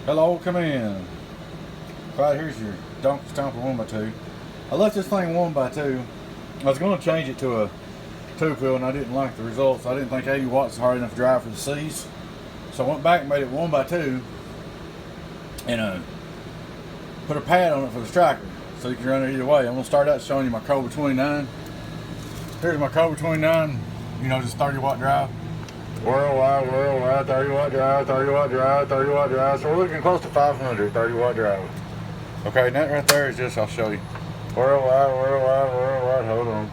Hello, come in. Right, here's your Donkey Stomper 1x2. I left this thing 1x2. I was going to change it to a 2-pill and I didn't like the results. I didn't think 80 watts is hard enough to drive for the C's. So I went back and made it 1x2 and put a pad on it for the striker so you can run it either way. I'm going to start out showing you my Cobra 29. Here's my Cobra 29, you know, just 30 watt drive. Worldwide, 30 watt drive, 30 watt drive, 30 watt drive. So we're looking close to 500, 30 watt drive. Okay, and that right there is just, I'll show you. Worldwide, hold on.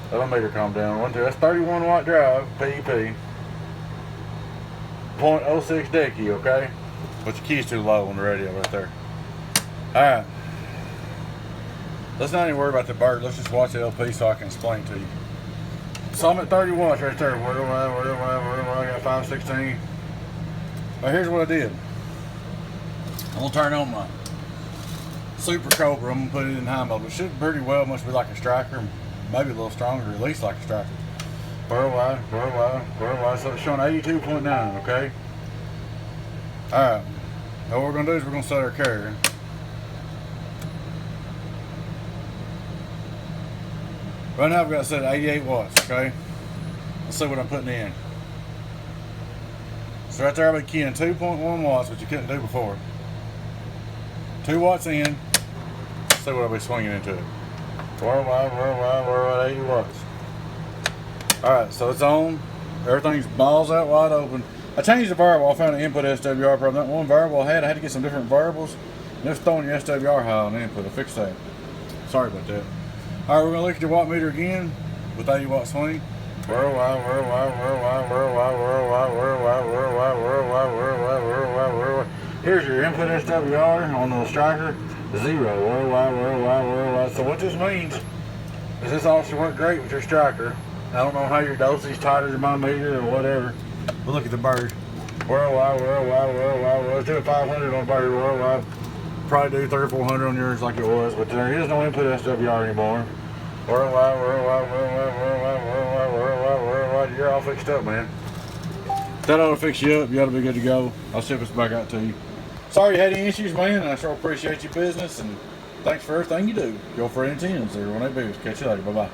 That'll make her calm down. 1, 2, that's 31 watt drive, PEP. 0.06 decky, okay? But your key's too low on the radio right there. Alright. Let's not even worry about the bird. Let's just watch the LP so I can explain to you. So I'm at 30 watts right there. I got 516. But here's what I did. I'm gonna turn on my Super Cobra. I'm gonna put it in high mode. It should pretty well must be like a striker, maybe a little stronger, at least like a striker. Worldwide. So it's showing 82.9, okay? Alright. Now what we're gonna do is we're gonna set our carrier. Right now I've got it set at 88 watts, okay? Let's see what I'm putting in. So right there I've been keying 2.1 watts, which you couldn't do before. 2 watts in. Let's see what I'll be swinging into it. Worldwide, 80 watts. Alright, so it's on. Everything's balls out wide open. I changed the variable. I found an input SWR problem. That one variable I had to get some different variables. And it was throwing your SWR high on the input. I fixed that. Sorry about that. Alright, we're going to look at your watt meter again with 80 watt swing. Worldwide. Here's your input SWR on the striker. 0. Worldwide. So what this means is this also worked great with your striker. I don't know how your dosage tighter than my meter or whatever. But look at the bird. Worldwide. Let's do a 500 on bird worldwide. Probably do 300 or 400 on yours like it was, but there is no input SWR anymore. Worldwide. You're all fixed up, man. That ought to fix you up. You ought to be good to go. I'll ship this back out to you. Sorry you had any issues, man. I sure appreciate your business and thanks for everything you do. Your friend 10 018 Catch you later. Bye bye.